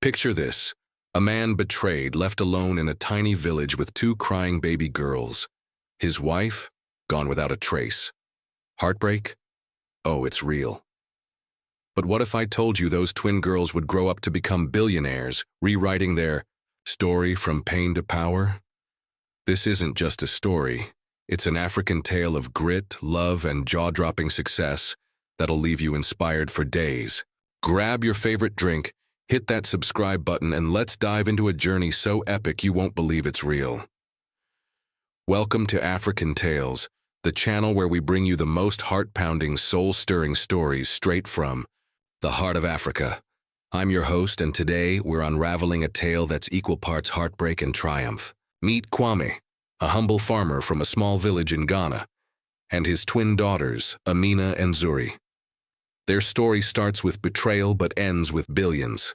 Picture this. A man betrayed, left alone in a tiny village with two crying baby girls. His wife, gone without a trace. Heartbreak? Oh, it's real. But what if I told you those twin girls would grow up to become billionaires, rewriting their story from pain to power? This isn't just a story. It's an African tale of grit, love, and jaw-dropping success that'll leave you inspired for days. Grab your favorite drink, hit that subscribe button, and let's dive into a journey so epic you won't believe it's real. Welcome to African Tales, the channel where we bring you the most heart-pounding, soul-stirring stories straight from the heart of Africa. I'm your host, and today we're unraveling a tale that's equal parts heartbreak and triumph. Meet Kwame, a humble farmer from a small village in Ghana, and his twin daughters, Amina and Zuri. Their story starts with betrayal but ends with billions.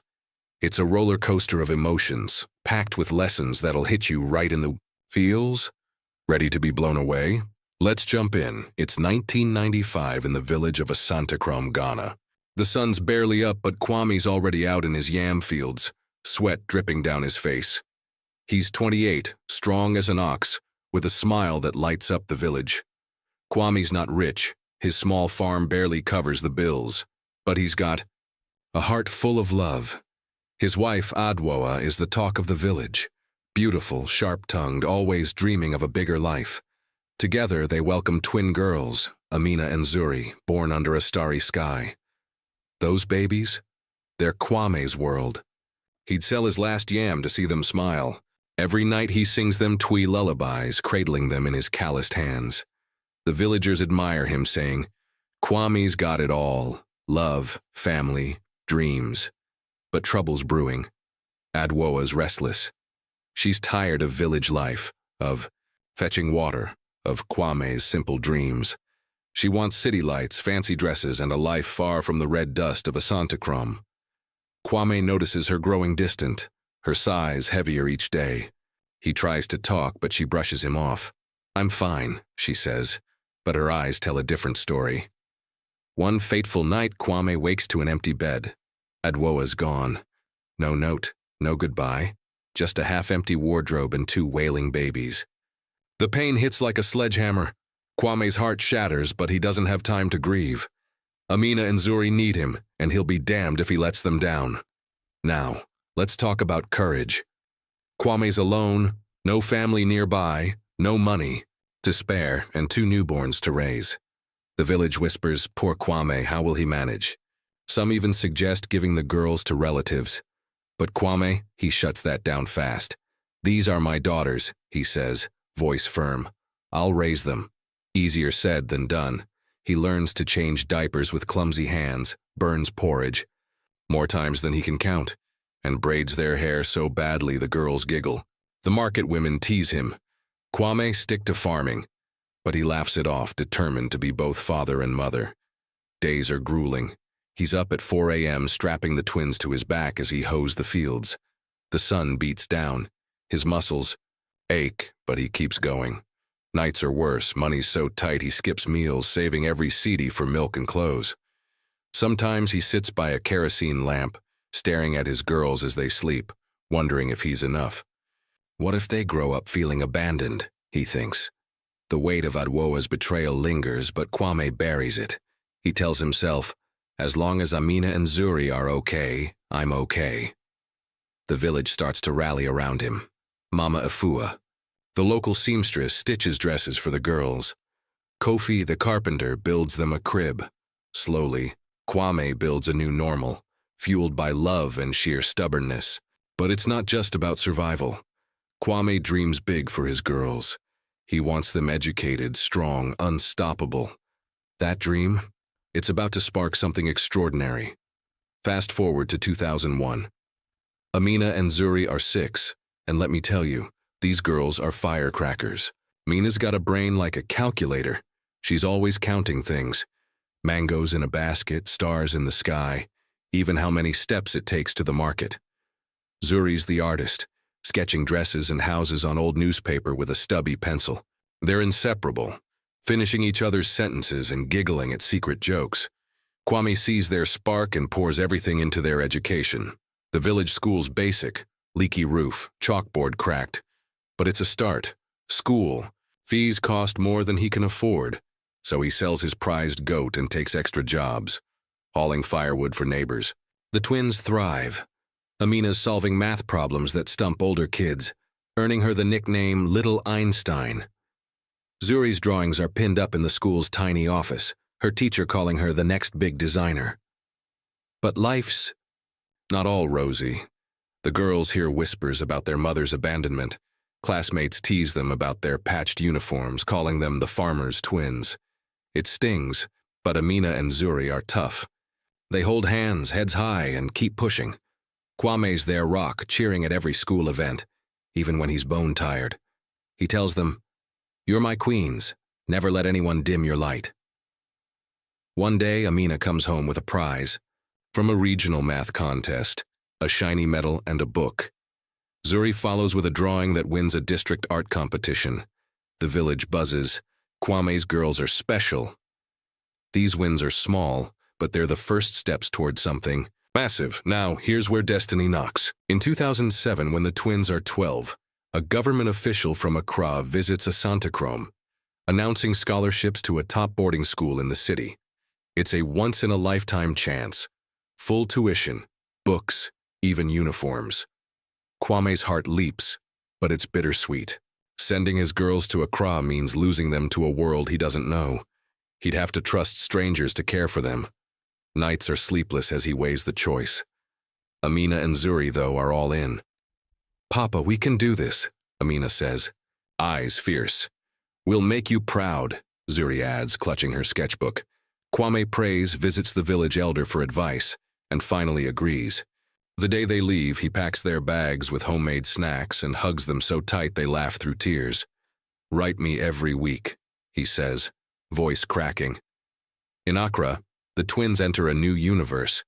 It's a roller coaster of emotions, packed with lessons that'll hit you right in the feels. Ready to be blown away? Let's jump in. It's 1995 in the village of Asantecrom, Ghana. The sun's barely up, but Kwame's already out in his yam fields, sweat dripping down his face. He's 28, strong as an ox, with a smile that lights up the village. Kwame's not rich. His small farm barely covers the bills, but he's got a heart full of love. His wife, Adwoa, is the talk of the village. Beautiful, sharp-tongued, always dreaming of a bigger life. Together, they welcome twin girls, Amina and Zuri, born under a starry sky. Those babies? They're Kwame's world. He'd sell his last yam to see them smile. Every night he sings them twee lullabies, cradling them in his calloused hands. The villagers admire him, saying, "Kwame's got it all: love, family, dreams." But trouble's brewing. Adwoa's restless. She's tired of village life, of fetching water, of Kwame's simple dreams. She wants city lights, fancy dresses, and a life far from the red dust of Asantecrom. Kwame notices her growing distant, her sighs heavier each day. He tries to talk, but she brushes him off. "I'm fine," she says, but her eyes tell a different story. One fateful night, Kwame wakes to an empty bed. Adwoa's gone. No note, no goodbye, just a half-empty wardrobe and two wailing babies. The pain hits like a sledgehammer. Kwame's heart shatters, but he doesn't have time to grieve. Amina and Zuri need him, and he'll be damned if he lets them down. Now, let's talk about courage. Kwame's alone, no family nearby, no money to spare, and two newborns to raise. The village whispers, "Poor Kwame, how will he manage?" Some even suggest giving the girls to relatives. But Kwame, he shuts that down fast. "These are my daughters," he says, voice firm. "I'll raise them." Easier said than done. He learns to change diapers with clumsy hands, burns porridge, more times than he can count, and braids their hair so badly the girls giggle. The market women tease him. Kwame, stick to farming. But he laughs it off, determined to be both father and mother. Days are grueling. He's up at 4 a.m. strapping the twins to his back as he hoes the fields. The sun beats down. His muscles ache, but he keeps going. Nights are worse. Money's so tight he skips meals, saving every cedi for milk and clothes. Sometimes he sits by a kerosene lamp, staring at his girls as they sleep, wondering if he's enough. What if they grow up feeling abandoned, he thinks. The weight of Adwoa's betrayal lingers, but Kwame buries it. He tells himself, "As long as Amina and Zuri are okay, I'm okay." The village starts to rally around him. Mama Afua, the local seamstress, stitches dresses for the girls. Kofi, the carpenter, builds them a crib. Slowly, Kwame builds a new normal, fueled by love and sheer stubbornness. But it's not just about survival. Kwame dreams big for his girls. He wants them educated, strong, unstoppable. That dream? It's about to spark something extraordinary. Fast forward to 2001. Amina and Zuri are 6, and let me tell you, these girls are firecrackers. Mina's got a brain like a calculator. She's always counting things. Mangoes in a basket, stars in the sky, even how many steps it takes to the market. Zuri's the artist, sketching dresses and houses on old newspaper with a stubby pencil. They're inseparable, finishing each other's sentences and giggling at secret jokes. Kwame sees their spark and pours everything into their education. The village school's basic, leaky roof, chalkboard cracked. But it's a start. School. Fees cost more than he can afford, so he sells his prized goat and takes extra jobs, hauling firewood for neighbors. The twins thrive. Amina's solving math problems that stump older kids, earning her the nickname Little Einstein. Zuri's drawings are pinned up in the school's tiny office, her teacher calling her the next big designer. But life's not all rosy. The girls hear whispers about their mother's abandonment. Classmates tease them about their patched uniforms, calling them the farmer's twins. It stings, but Amina and Zuri are tough. They hold hands, heads high, and keep pushing. Kwame's their rock, cheering at every school event, even when he's bone-tired. He tells them, "You're my queens. Never let anyone dim your light." One day, Amina comes home with a prize. From a regional math contest, a shiny medal and a book. Zuri follows with a drawing that wins a district art competition. The village buzzes. Kwame's girls are special. These wins are small, but they're the first steps towards something massive. Now, here's where destiny knocks. In 2007, when the twins are 12, a government official from Accra visits Asantechrome, announcing scholarships to a top boarding school in the city. It's a once-in-a-lifetime chance. Full tuition, books, even uniforms. Kwame's heart leaps, but it's bittersweet. Sending his girls to Accra means losing them to a world he doesn't know. He'd have to trust strangers to care for them. Nights are sleepless as he weighs the choice. Amina and Zuri, though, are all in. "Papa, we can do this," Amina says, eyes fierce. "We'll make you proud," Zuri adds, clutching her sketchbook. Kwame prays, visits the village elder for advice, and finally agrees. The day they leave, he packs their bags with homemade snacks and hugs them so tight they laugh through tears. "Write me every week," he says, voice cracking. In Accra, the twins enter a new universe.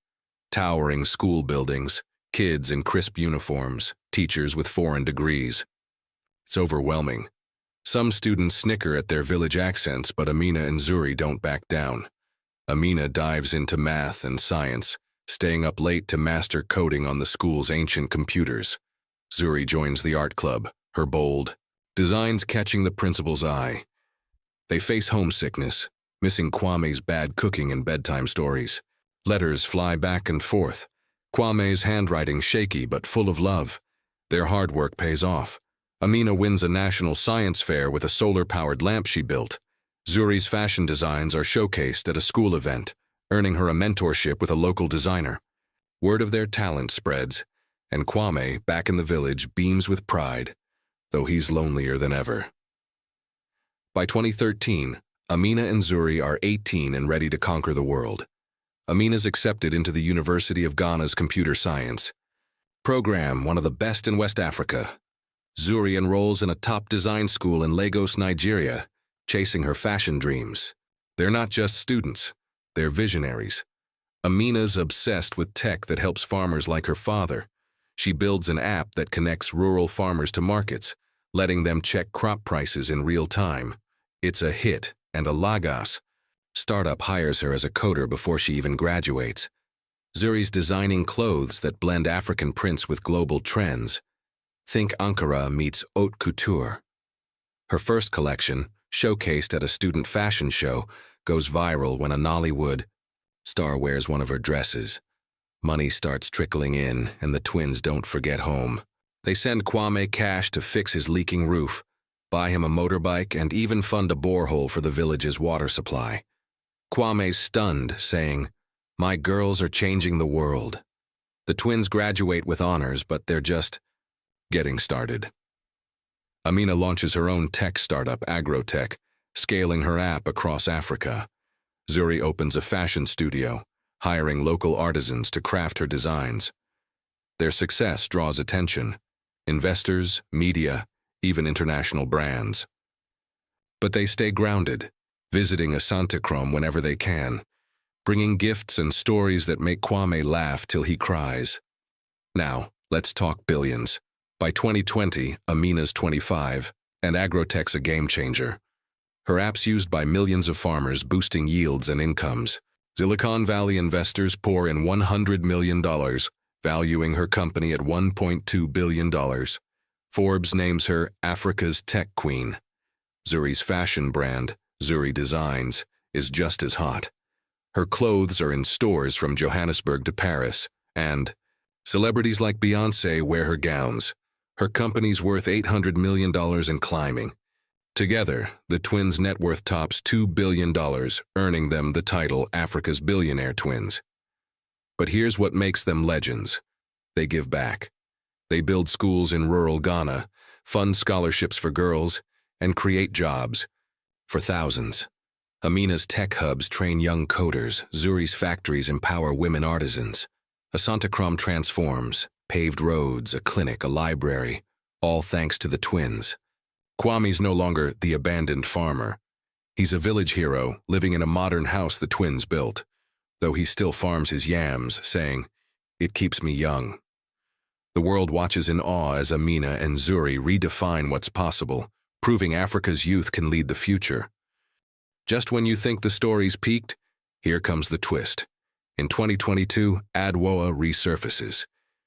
Towering school buildings, kids in crisp uniforms, teachers with foreign degrees. It's overwhelming. Some students snicker at their village accents, but Amina and Zuri don't back down. Amina dives into math and science, staying up late to master coding on the school's ancient computers. Zuri joins the art club, her bold designs catching the principal's eye. They face homesickness, missing Kwame's bad cooking and bedtime stories. Letters fly back and forth. Kwame's handwriting shaky but full of love. Their hard work pays off. Amina wins a national science fair with a solar-powered lamp she built. Zuri's fashion designs are showcased at a school event, earning her a mentorship with a local designer. Word of their talent spreads, and Kwame, back in the village, beams with pride, though he's lonelier than ever. By 2013, Amina and Zuri are 18 and ready to conquer the world. Amina's accepted into the University of Ghana's computer science program, one of the best in West Africa. Zuri enrolls in a top design school in Lagos, Nigeria, chasing her fashion dreams. They're not just students, they're visionaries. Amina's obsessed with tech that helps farmers like her father. She builds an app that connects rural farmers to markets, letting them check crop prices in real time. It's a hit, and a Lagos startup hires her as a coder before she even graduates. Zuri's designing clothes that blend African prints with global trends. Think Ankara meets haute couture. Her first collection, showcased at a student fashion show, goes viral when a Nollywood star wears one of her dresses. Money starts trickling in, and the twins don't forget home. They send Kwame cash to fix his leaking roof, buy him a motorbike, and even fund a borehole for the village's water supply. Kwame's stunned, saying, "My girls are changing the world." The twins graduate with honors, but they're just getting started. Amina launches her own tech startup, Agrotech, scaling her app across Africa. Zuri opens a fashion studio, hiring local artisans to craft her designs. Their success draws attention: investors, media, even international brands. But they stay grounded, visiting Asantechrome whenever they can, bringing gifts and stories that make Kwame laugh till he cries. Now, let's talk billions. By 2020, Amina's 25, and Agrotech's a game changer. Her app's used by millions of farmers, boosting yields and incomes. Silicon Valley investors pour in $100 million, valuing her company at $1.2 billion. Forbes names her Africa's tech queen. Zuri's fashion brand, Zuri Designs, is just as hot. Her clothes are in stores from Johannesburg to Paris, and celebrities like Beyoncé wear her gowns. Her company's worth $800 million and climbing. Together, the twins' net worth tops $2 billion, earning them the title Africa's Billionaire Twins. But here's what makes them legends. They give back. They build schools in rural Ghana, fund scholarships for girls, and create jobs for thousands. Amina's tech hubs train young coders. Zuri's factories empower women artisans. Asantacrom transforms, paved roads, a clinic, a library, all thanks to the twins. Kwame's no longer the abandoned farmer. He's a village hero living in a modern house the twins built, though he still farms his yams, saying, "It keeps me young." The world watches in awe as Amina and Zuri redefine what's possible, proving Africa's youth can lead the future. Just when you think the story's peaked, here comes the twist. In 2022, Adwoa resurfaces.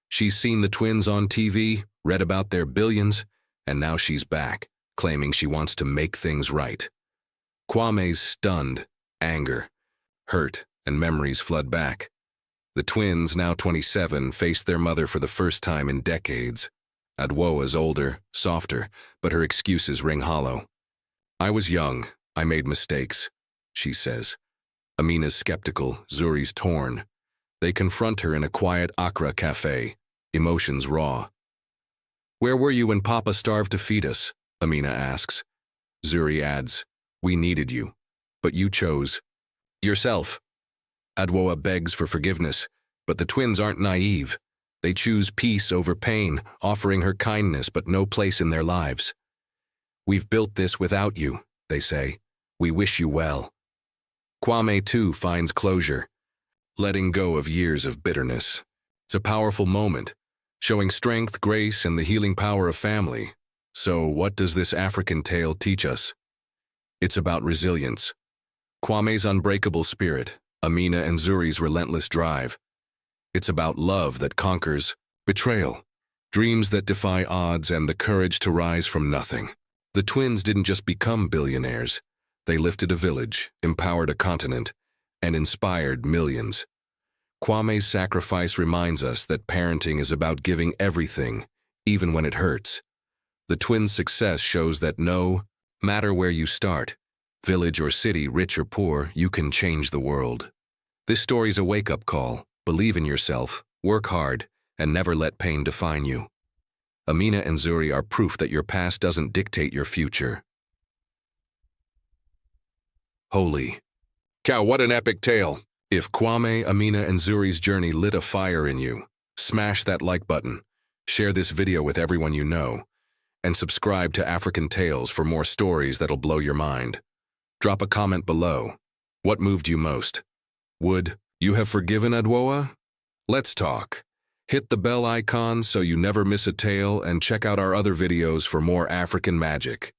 She's seen the twins on TV, read about their billions, and now she's back, claiming she wants to make things right. Kwame's stunned, anger, hurt, and memories flood back. The twins, now 27, face their mother for the first time in decades. Adwoa's older, softer, but her excuses ring hollow. "I was young. I made mistakes," she says. Amina's skeptical, Zuri's torn. They confront her in a quiet Accra cafe, emotions raw. "Where were you when Papa starved to feed us?" Amina asks. Zuri adds, "We needed you, but you chose yourself." Adwoa begs for forgiveness, but the twins aren't naive. They choose peace over pain, offering her kindness but no place in their lives. "We've built this without you," they say. "We wish you well." Kwame, too, finds closure, letting go of years of bitterness. It's a powerful moment, showing strength, grace, and the healing power of family. So what does this African tale teach us? It's about resilience. Kwame's unbreakable spirit, Amina and Zuri's relentless drive. It's about love that conquers betrayal, dreams that defy odds, and the courage to rise from nothing. The twins didn't just become billionaires. They lifted a village, empowered a continent, and inspired millions. Kwame's sacrifice reminds us that parenting is about giving everything, even when it hurts. The twins' success shows that no matter where you start, village or city, rich or poor, you can change the world. This story's a wake-up call. Believe in yourself, work hard, and never let pain define you. Amina and Zuri are proof that your past doesn't dictate your future. Holy cow, what an epic tale! If Kwame, Amina, and Zuri's journey lit a fire in you, smash that like button, share this video with everyone you know, and subscribe to African Tales for more stories that'll blow your mind. Drop a comment below. What moved you most? Would you have forgiven Adwoa? Let's talk. Hit the bell icon so you never miss a tale, and check out our other videos for more African magic.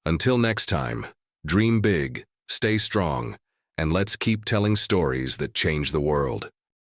Until next time, dream big, stay strong, and let's keep telling stories that change the world.